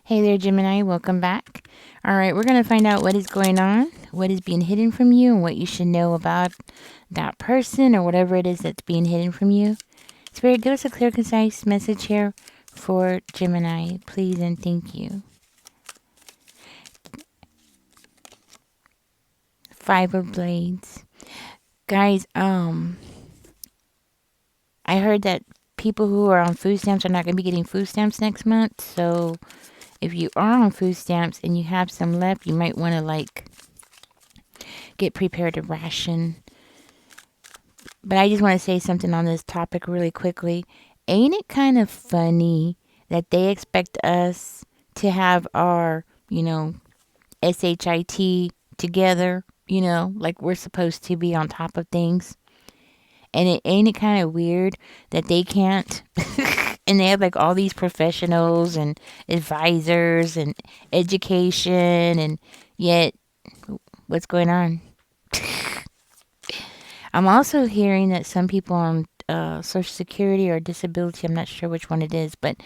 Hey there, Gemini. Welcome back. All right, we're going to find out what is going on, what is being hidden from you, and what you should know about that person or whatever it is that's being hidden from you. Spirit, give us a clear, concise message here for Gemini, please and thank you. Five of Blades. Guys, I heard that people who are on food stamps are not going to be getting food stamps next month, so if you are on food stamps and you have some left, you might want to get prepared to ration. But I just want to say something on this topic really quickly. Ain't it kind of funny that they expect us to have our, SHIT together, like we're supposed to be on top of things? And ain't it kind of weird that they can't? And they have like all these professionals and advisors and education, and yet what's going on? I'm also hearing that some people on Social Security or disability, I'm not sure which one it is, but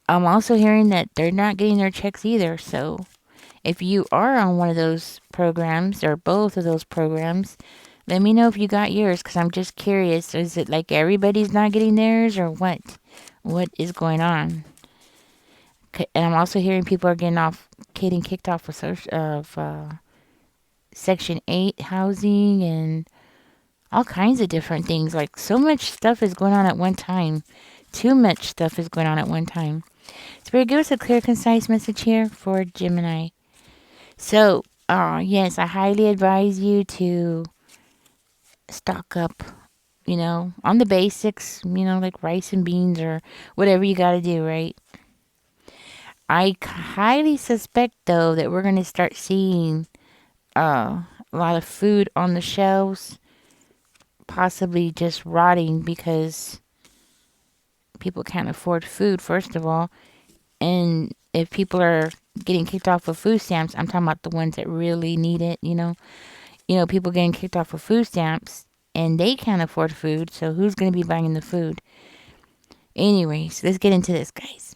I'm also hearing that they're not getting their checks either. So if you are on one of those programs or both of those programs, let me know if you got yours, because I'm just curious. Is it like everybody's not getting theirs, or what? What is going on? And I'm also hearing people are getting kicked off of Section 8 housing and all kinds of different things. Like, so much stuff is going on at one time. Too much stuff is going on at one time. Spirit, give us a clear, concise message here for Gemini. So, yes, I highly advise you to stock up, on the basics, like rice and beans or whatever you got to do, right? I highly suspect, though, that we're going to start seeing a lot of food on the shelves, possibly just rotting because people can't afford food, first of all. And if people are getting kicked off of food stamps, I'm talking about the ones that really need it, people getting kicked off of food stamps and they can't afford food, so who's going to be buying the food? Anyways, let's get into this, guys.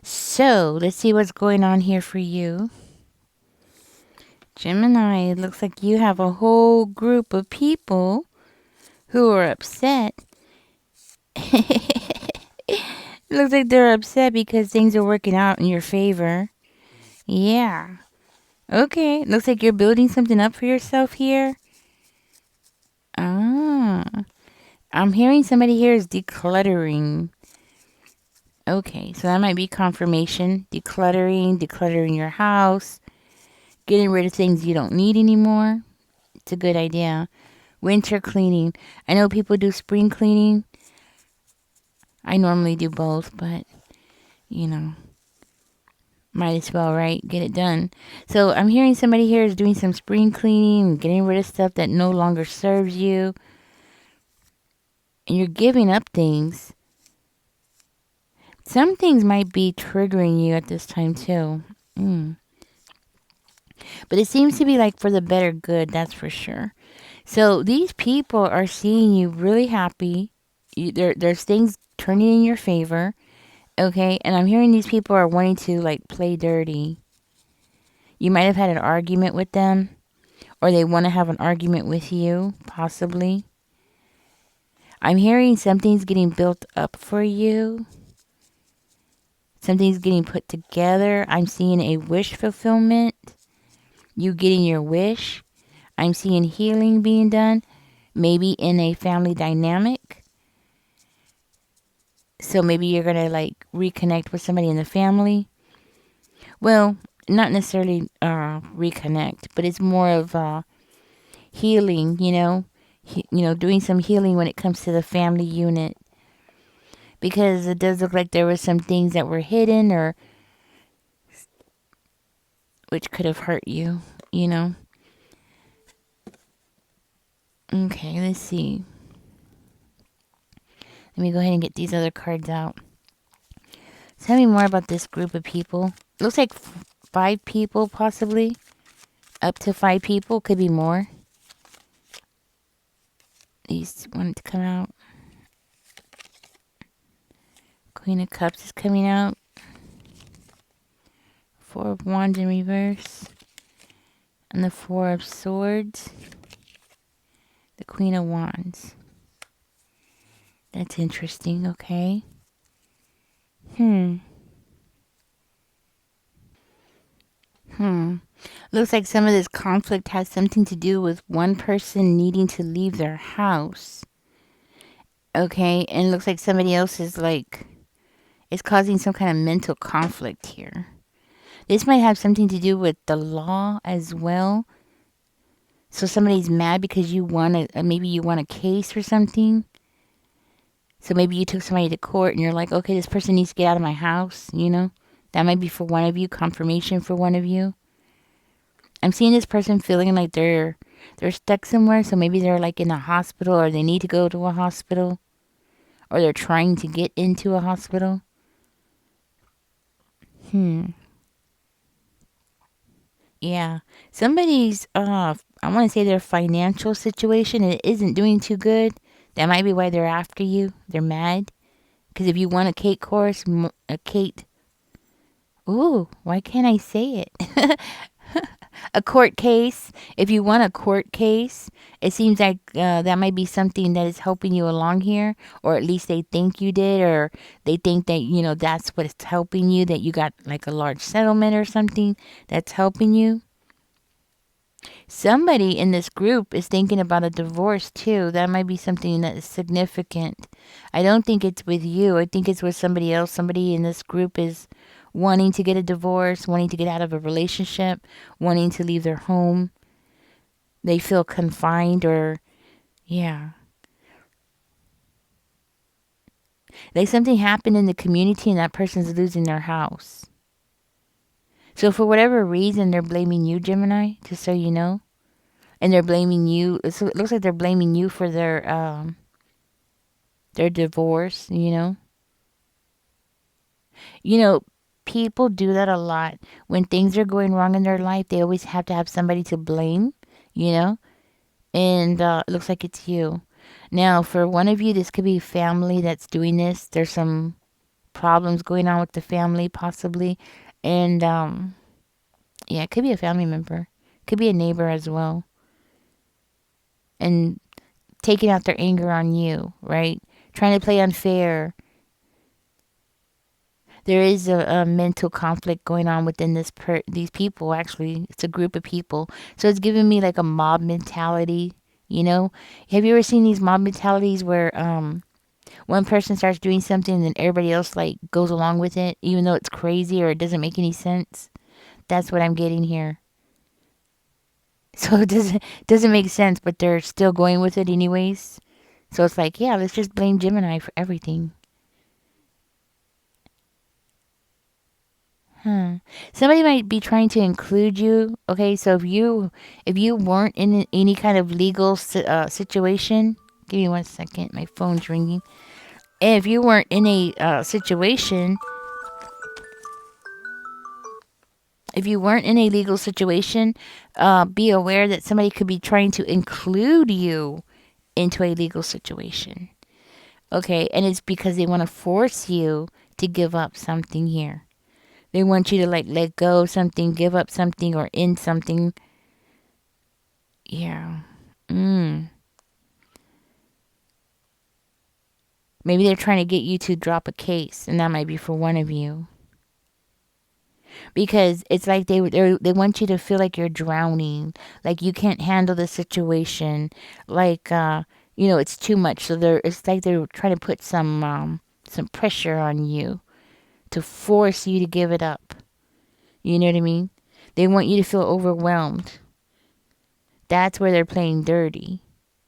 So, let's see what's going on here for you. Gemini, it looks like you have a whole group of people who are upset. It looks like they're upset because things are working out in your favor. Yeah. Okay. Looks like you're building something up for yourself here. Ah. I'm hearing somebody here is decluttering. Okay. So that might be confirmation. Decluttering your house. Getting rid of things you don't need anymore. It's a good idea. Winter cleaning. I know people do spring cleaning. I normally do both, but, might as well, right? Get it done. So I'm hearing somebody here is doing some spring cleaning, getting rid of stuff that no longer serves you. And you're giving up things. Some things might be triggering you at this time, too. But it seems to be like for the better good, that's for sure. So these people are seeing you really happy. There's things turning in your favor. Okay, and I'm hearing these people are wanting to play dirty. You might have had an argument with them, or they want to have an argument with you, possibly. I'm hearing something's getting built up for you. Something's getting put together. I'm seeing a wish fulfillment. You getting your wish. I'm seeing healing being done, maybe in a family dynamic. So maybe you're going to reconnect with somebody in the family. Well, not necessarily reconnect, but it's more of healing, doing some healing when it comes to the family unit. Because it does look like there were some things that were hidden or which could have hurt you, Okay, let's see. Let me go ahead and get these other cards out. Tell me more about this group of people. It looks like 5 people, possibly. Up to 5 people. Could be more. These wanted to come out. Queen of Cups is coming out. Four of Wands in reverse. And the Four of Swords. The Queen of Wands. That's interesting, okay. Hmm. Looks like some of this conflict has something to do with one person needing to leave their house. Okay, and it looks like somebody else is like, it's causing some kind of mental conflict here. This might have something to do with the law as well. So somebody's mad because you won maybe you won a case or something. So maybe you took somebody to court and you're like, okay, this person needs to get out of my house, you know? That might be for one of you, confirmation for one of you. I'm seeing this person feeling like they're stuck somewhere, so maybe they're like in a hospital or they need to go to a hospital or they're trying to get into a hospital. Yeah. Somebody's I want to say their financial situation it isn't doing too good. That might be why they're after you. They're mad because if you want a cake course, a cake. Ooh, why can't I say it? A court case. If you want a court case, it seems like that might be something that is helping you along here, or at least they think you did, or they think that that's what's helping you. That you got like a large settlement or something that's helping you. Somebody in this group is thinking about a divorce too. That might be something that is significant. I don't think it's with you. I think it's with somebody else. Somebody in this group is wanting to get a divorce, wanting to get out of a relationship, wanting to leave their home. They feel confined or, yeah. Like something happened in the community and that person's losing their house. So for whatever reason, they're blaming you, Gemini, just so you know. And they're blaming you. It looks like they're blaming you for their divorce, you know. You know, people do that a lot. When things are going wrong in their life, they always have to have somebody to blame, you know. And it looks like it's you. Now, for one of you, this could be family that's doing this. There's some problems going on with the family, possibly. And yeah, it could be a family member. Could be a neighbor as well. And taking out their anger on you, right? Trying to play unfair. There is a mental conflict going on within these people. Actually, it's a group of people, so it's giving me like a mob mentality. You know, have you ever seen these mob mentalities where one person starts doing something and then everybody else like goes along with it, even though it's crazy or it doesn't make any sense? That's what I'm getting here. So it doesn't make sense, but they're still going with it anyways. So it's like, yeah, let's just blame Gemini for everything. Huh. Somebody might be trying to include you. Okay, so if you weren't in any kind of legal situation, give me 1 second. My phone's ringing. If you weren't in a situation, if you weren't in a legal situation, be aware that somebody could be trying to include you into a legal situation. Okay, and it's because they want to force you to give up something here. They want you to like let go of something, give up something, or end something. Yeah. Mm. Maybe they're trying to get you to drop a case, and that might be for one of you. Because it's like they want you to feel like you're drowning, like you can't handle the situation, like it's too much. So it's like they're trying to put some pressure on you to force you to give it up. You know what I mean? They want you to feel overwhelmed. That's where they're playing dirty.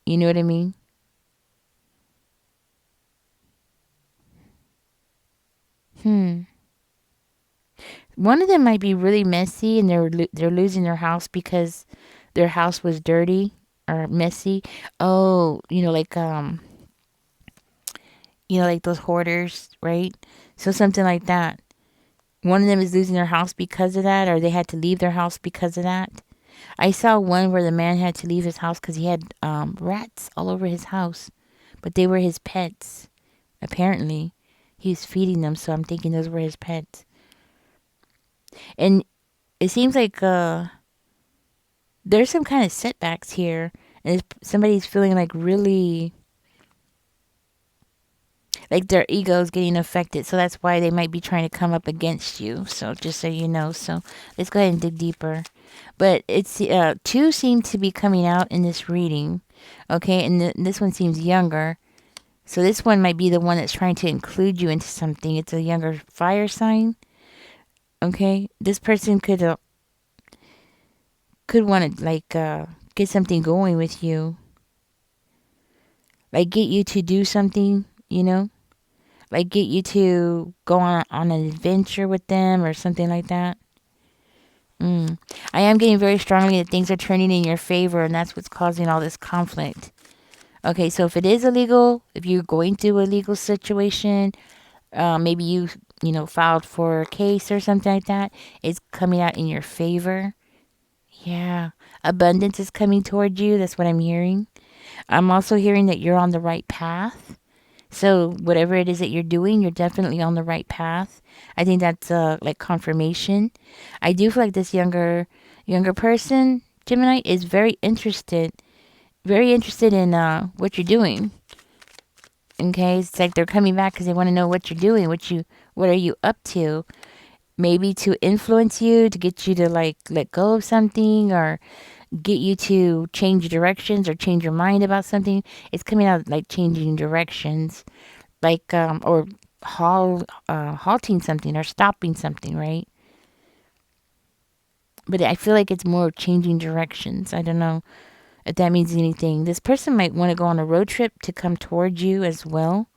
You know what I mean? Hmm. One of them might be really messy and they're losing their house because their house was dirty or messy. Oh, like those hoarders, right? So something like that. One of them is losing their house because of that, or they had to leave their house because of that. I saw one where the man had to leave his house because he had rats all over his house, but they were his pets. Apparently, he was feeding them, so I'm thinking those were his pets. And It seems like there's some kind of setbacks here, and somebody's feeling like really like their ego is getting affected. So that's why they might be trying to come up against you. So just so you know. So let's go ahead and dig deeper. But it's two seem to be coming out in this reading. Okay, and this one seems younger. So this one might be the one that's trying to include you into something. It's a younger fire sign. Okay, this person could want to like get something going with you, like get you to do something. Like get you to go on an adventure with them or something like that. I am getting very strongly that things are turning in your favor, and that's what's causing all this conflict. Okay, so if it is illegal, if you're going through a legal situation, maybe you filed for a case or something like that, it's coming out in your favor. Yeah, abundance is coming toward you. That's what I'm hearing. I'm also hearing that you're on the right path. So whatever it is that you're doing, you're definitely on the right path. I think that's like confirmation. I do feel like this younger person, Gemini, is very interested in what you're doing. Okay, it's like they're coming back because they want to know what you're doing, what are you up to? Maybe to influence you, to get you to like let go of something, or get you to change directions or change your mind about something. It's coming out like changing directions, like or halting something or stopping something, right? But I feel like it's more changing directions. I don't know if that means anything. This person might want to go on a road trip to come towards you as well.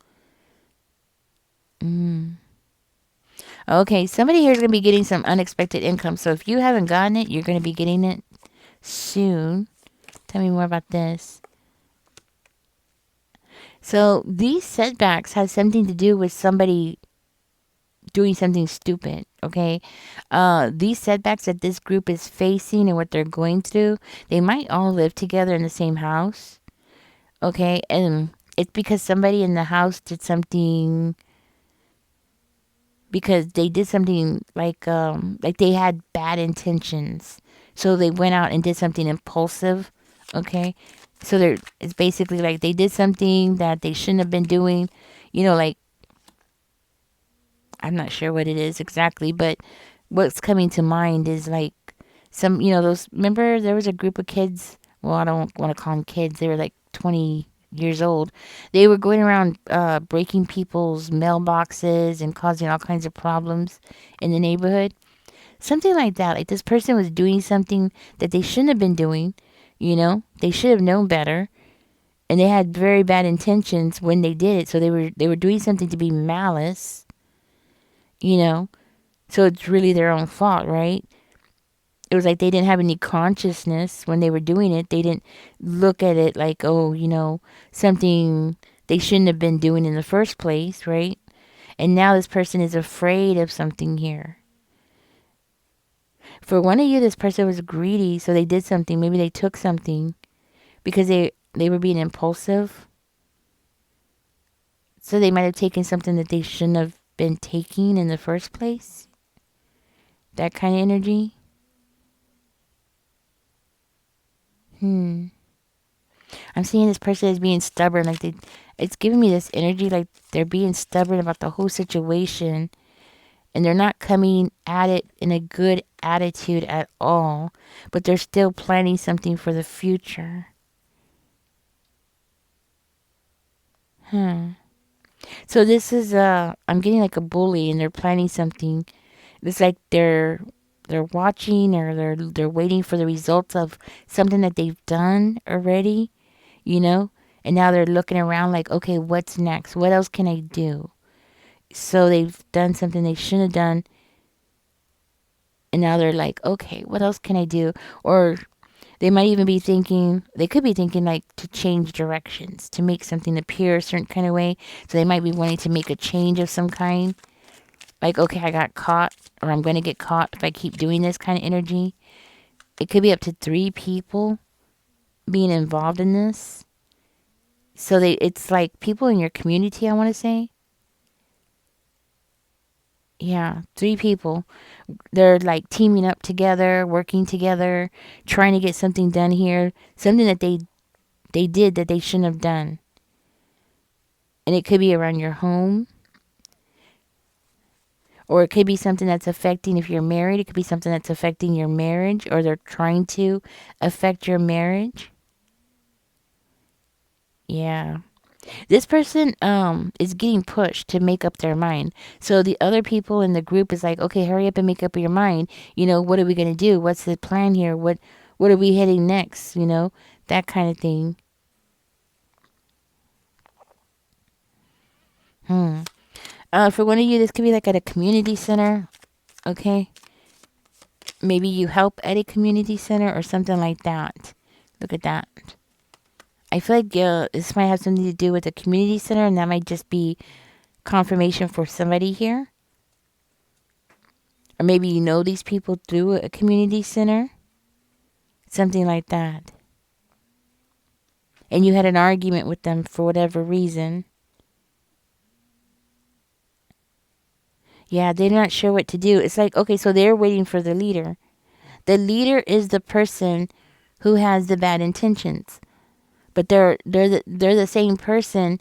Okay, somebody here is going to be getting some unexpected income. So if you haven't gotten it, you're going to be getting it soon. Tell me more about this. So these setbacks have something to do with somebody doing something stupid. Okay, these setbacks that this group is facing and what they're going through, they might all live together in the same house. Okay, and it's because somebody in the house did something, because they did something like they had bad intentions, so they went out and did something impulsive. Okay, so it's basically like they did something that they shouldn't have been doing. Like, I'm not sure what it is exactly, but what's coming to mind is like some, those, remember there was a group of kids. Well, I don't want to call them kids. They were like 20 years old. They were going around breaking people's mailboxes and causing all kinds of problems in the neighborhood. Something like that. Like this person was doing something that they shouldn't have been doing. They should have known better. And they had very bad intentions when they did it. So they were doing something to be malice, you know. So it's really their own fault, right? It was like they didn't have any consciousness when they were doing it. They didn't look at it like, oh, something they shouldn't have been doing in the first place, right? And now this person is afraid of something here. For one of you, this person was greedy, so they did something. Maybe they took something because they were being impulsive. So they might have taken something that they shouldn't have been taking in the first place. That kind of energy. I'm seeing this person as being stubborn. Like it's giving me this energy like they're being stubborn about the whole situation, and they're not coming at it in a good attitude at all, but they're still planning something for the future. So this is I'm getting like a bully, and they're planning something. It's like they're watching, or they're waiting for the results of something that they've done already, you know? And now they're looking around like, okay, what's next? What else can I do? So they've done something they shouldn't have done. And now they're like, okay, what else can I do? Or they might even be thinking, they could be thinking like to change directions, to make something appear a certain kind of way. So they might be wanting to make a change of some kind. Like, okay, I got caught, or I'm going to get caught if I keep doing this kind of energy. It could be up to 3 people being involved in this. So it's like people in your community, I want to say. Yeah, three people. They're like teaming up together, working together, trying to get something done here, something that they did that they shouldn't have done. And it could be around your home, or it could be something that's affecting, if you're married, it could be something that's affecting your marriage, or they're trying to affect your marriage. Yeah. This person is getting pushed to make up their mind. So the other people in the group is like, "Okay, hurry up and make up your mind. What are we going to do? What's the plan here? What are we heading next?" That kind of thing. Hmm. For one of you, this could be like at a community center. Okay, maybe you help at a community center or something like that. Look at that. I feel like this might have something to do with a community center, and that might just be confirmation for somebody here. Or maybe you know these people through a community center, something like that. And you had an argument with them for whatever reason. Yeah, they're not sure what to do. It's like, okay, so they're waiting for the leader. The leader is the person who has the bad intentions. But they're the same person.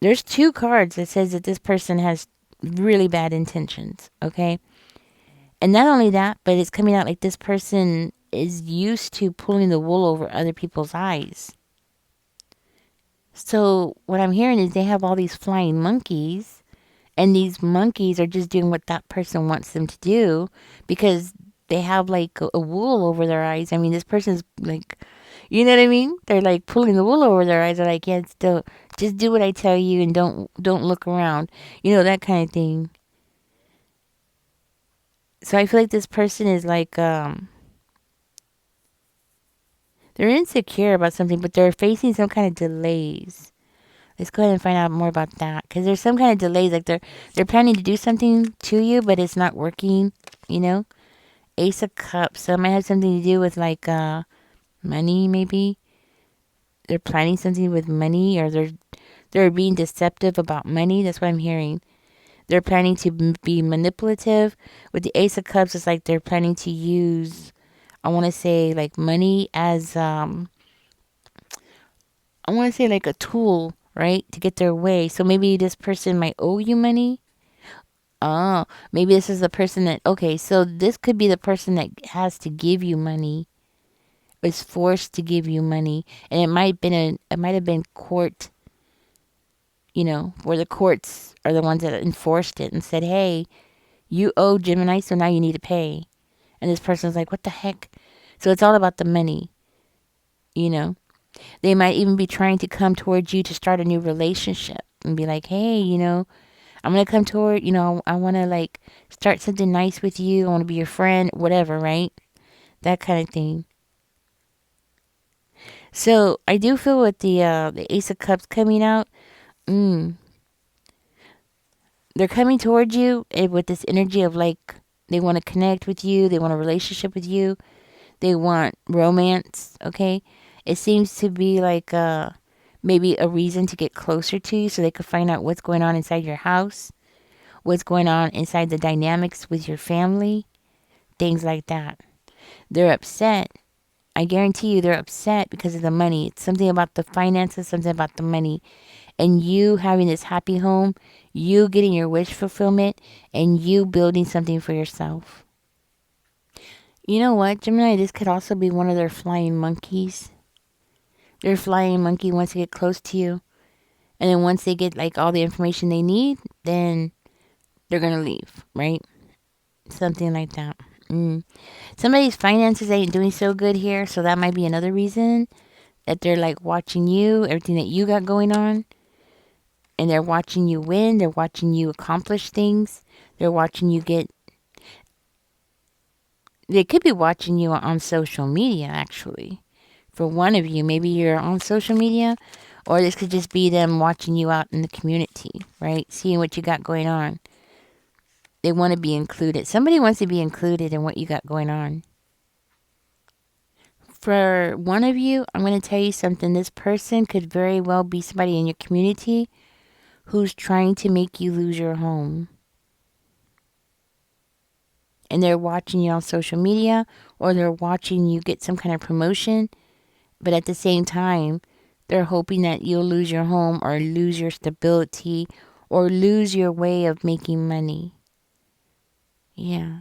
There's two cards that says that this person has really bad intentions, okay? And not only that, but it's coming out like this person is used to pulling the wool over other people's eyes. So what I'm hearing is they have all these flying monkeys, and these monkeys are just doing what that person wants them to do because they have like a wool over their eyes. I mean, this person's like, you know what I mean? They're like pulling the wool over their eyes. They're like, yeah, still, just do what I tell you and don't look around. That kind of thing. So I feel like this person is like they're insecure about something, but they're facing some kind of delays. Let's go ahead and find out more about that because there's some kind of delays. Like they're planning to do something to you, but it's not working. You know, Ace of Cups. So it might have something to do with like money. Maybe they're planning something with money, or they're being deceptive about money. That's what I'm hearing. They're planning to be manipulative. With the Ace of Cups, it's like they're planning to use, I want to say, like money as I want to say like a tool, right, to get their way. So maybe this person might owe you money. Oh, maybe this is the person that, okay, so this could be the person that has to give you money, is forced to give you money. And it might have been court, where the courts are the ones that enforced it and said, "Hey, you owe Gemini, so now you need to pay." And this person's like, "What the heck?" So it's all about the money, you know. They might even be trying to come towards you to start a new relationship and be like, "Hey, I'm gonna come toward, I wanna like start something nice with you. I wanna be your friend, whatever, right? That kind of thing." So I do feel with the Ace of Cups coming out, mm, they're coming towards you with this energy of like they want to connect with you, they want a relationship with you, they want romance. Okay, it seems to be like maybe a reason to get closer to you so they could find out what's going on inside your house, what's going on inside the dynamics with your family, things like that. They're upset. I guarantee you they're upset because of the money. It's something about the finances, something about the money. And you having this happy home, you getting your wish fulfillment, and you building something for yourself. You know what, Gemini? This could also be one of their flying monkeys. Their flying monkey wants to get close to you. And then once they get like all the information they need, then they're going to leave, right? Something like that. Mm. Somebody's finances ain't doing so good here, so that might be another reason that they're like watching you, everything that you got going on, and they're watching you win, they're watching you accomplish things, they're watching you get, they could be watching you on social media actually. For one of you, maybe you're on social media, or this could just be them watching you out in the community, right? Seeing what you got going on. They want to be included. Somebody wants to be included in what you got going on. For one of you, I'm going to tell you something. This person could very well be somebody in your community who's trying to make you lose your home. and they're watching you on social media, or they're watching you get some kind of promotion, but at the same time, they're hoping that you'll lose your home or lose your stability or lose your way of making money. Yeah.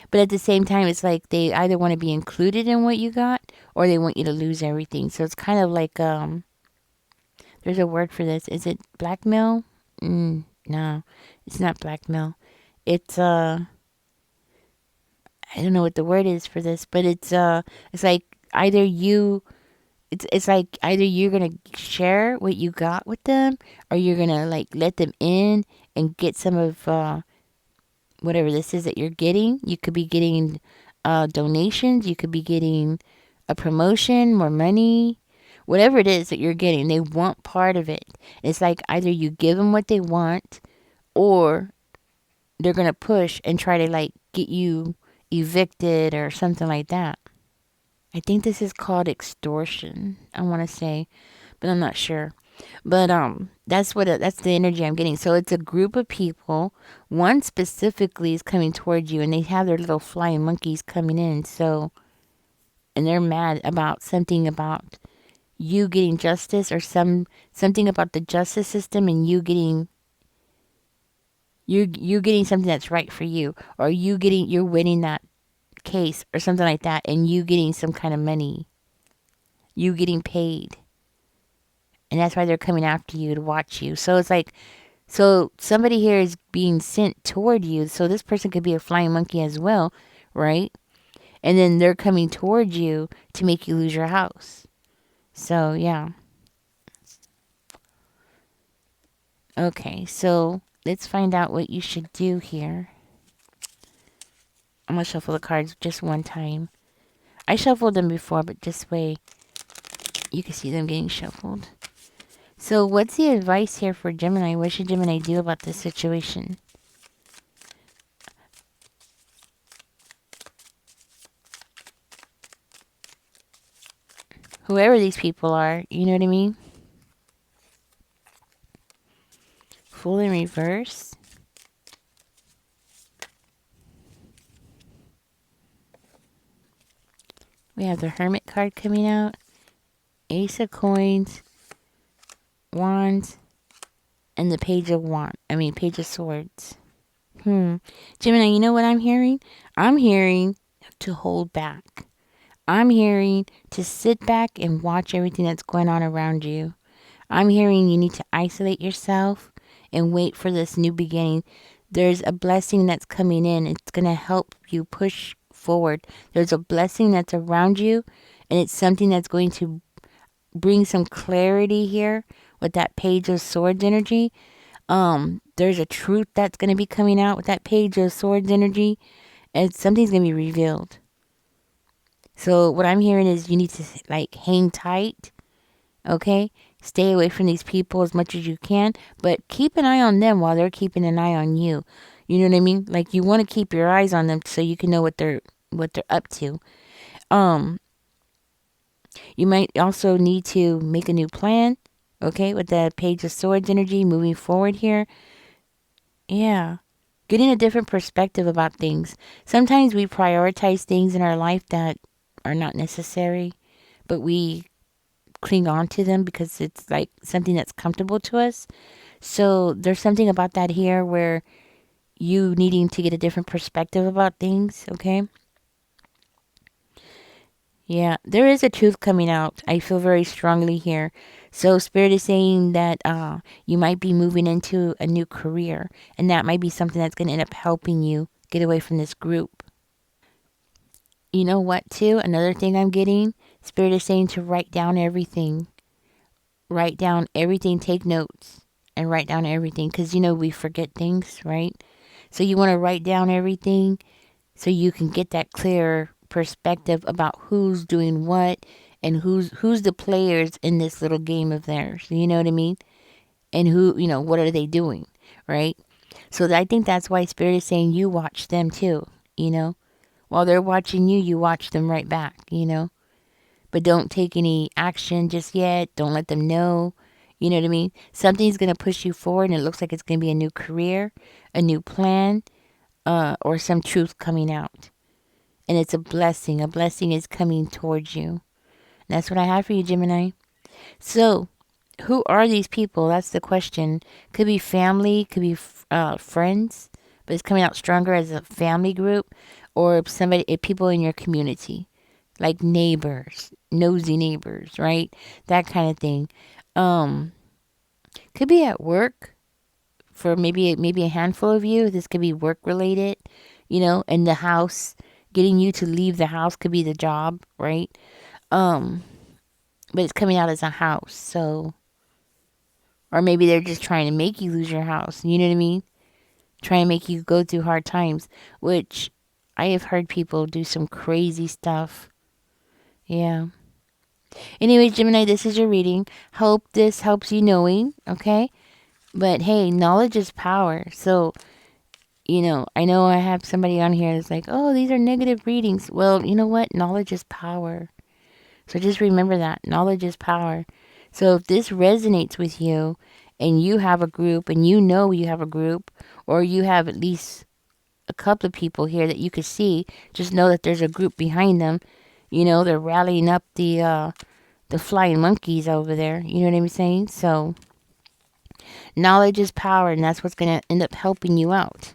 But at the same time, it's like they either want to be included in what you got or they want you to lose everything. So it's kind of like there's a word for this. Is it blackmail? No, it's not blackmail. It's I don't know what the word is for this, but it's like either you it's like either you're gonna share what you got with them, or you're gonna like let them in and get some of whatever this is that you're getting. You could be getting donations. You could be getting a promotion, more money, whatever it is that you're getting. They want part of it. It's like either you give them what they want, or they're gonna push and try to like get you evicted or something like that. I think this is called extortion. I want to say, but I'm not sure. But that's the energy I'm getting. So it's a group of people. One specifically is coming towards you, and they have their little flying monkeys coming in. So, and they're mad about something about you getting justice, or something about the justice system, and you getting something that's right for you, or you're winning that case or something like that, and you getting some kind of money, you getting paid, and that's why they're coming after you to watch you. So it's like, so somebody here is being sent toward you. So this person could be a flying monkey as well, right? And then they're coming toward you to make you lose your house. So yeah. Okay, so let's find out what you should do here. I'm gonna shuffle the cards just one time. I shuffled them before, but this way you can see them getting shuffled. So what's the advice here for Gemini? What should Gemini do about this situation? Whoever these people are, you know what I mean? Fool in reverse. We have the Hermit card coming out. Ace of Coins, Wands, and the Page of Swords. Gemini, you know what I'm hearing? I'm hearing to hold back. I'm hearing to sit back and watch everything that's going on around you. I'm hearing you need to isolate yourself and wait for this new beginning. There's a blessing that's coming in. It's going to help you push forward. There's a blessing that's around you, and it's something that's going to bring some clarity here with that Page of Swords energy. There's a truth that's going to be coming out with that Page of Swords energy, and something's going to be revealed. So what I'm hearing is you need to like hang tight, okay? Stay away from these people as much as you can, but keep an eye on them while they're keeping an eye on you. You know what I mean? Like you want to keep your eyes on them so you can know what they're up to. Um, you might also need to make a new plan, okay, with the Page of Swords energy moving forward here. Yeah. Getting a different perspective about things. Sometimes we prioritize things in our life that are not necessary, but we cling on to them because it's like something that's comfortable to us. So there's something about that here where you needing to get a different perspective about things, okay? Yeah, there is a truth coming out. I feel very strongly here. So Spirit is saying that you might be moving into a new career, and that might be something that's going to end up helping you get away from this group. You know what, too? Another thing I'm getting, Spirit is saying to write down everything. Write down everything, take notes, and write down everything. Because, we forget things, right? So you want to write down everything so you can get that clear perspective about who's doing what and who's the players in this little game of theirs. You know what I mean? And what are they doing, right? So I think that's why Spirit is saying you watch them too, While they're watching you, you watch them right back. But don't take any action just yet. Don't let them know. You know what I mean? Something's going to push you forward, and it looks like it's going to be a new career, a new plan. or some truth coming out. And it's a blessing. A blessing is coming towards you. That's what I have for you, Gemini. So, who are these people? That's the question. Could be family, could be friends, but it's coming out stronger as a family group, or somebody, people in your community, like neighbors, nosy neighbors, right? That kind of thing. Um, could be at work for maybe a handful of you. This could be work related, in the house. Getting you to leave the house could be the job, right? Um, but it's coming out as a house, so or maybe they're just trying to make you lose your house. You know what I mean? Trying to make you go through hard times, which I have heard people do some crazy stuff. Yeah. Anyways, Gemini, this is your reading. Hope this helps you knowing, okay? But hey, knowledge is power. So, I know I have somebody on here that's like, oh, these are negative readings. Well, you know what? Knowledge is power. So just remember that. Knowledge is power. So if this resonates with you and you have a group and you have a group or you have at least a couple of people here that you could see, just know that there's a group behind them. They're rallying up the flying monkeys over there. You know what I'm saying? So knowledge is power and that's what's going to end up helping you out.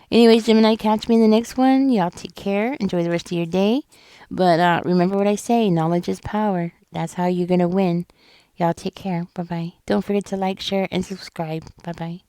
Anyways, Gemini, catch me in the next one. Y'all take care. Enjoy the rest of your day. But remember what I say, knowledge is power. That's how you're going to win. Y'all take care. Bye-bye. Don't forget to like, share, and subscribe. Bye-bye.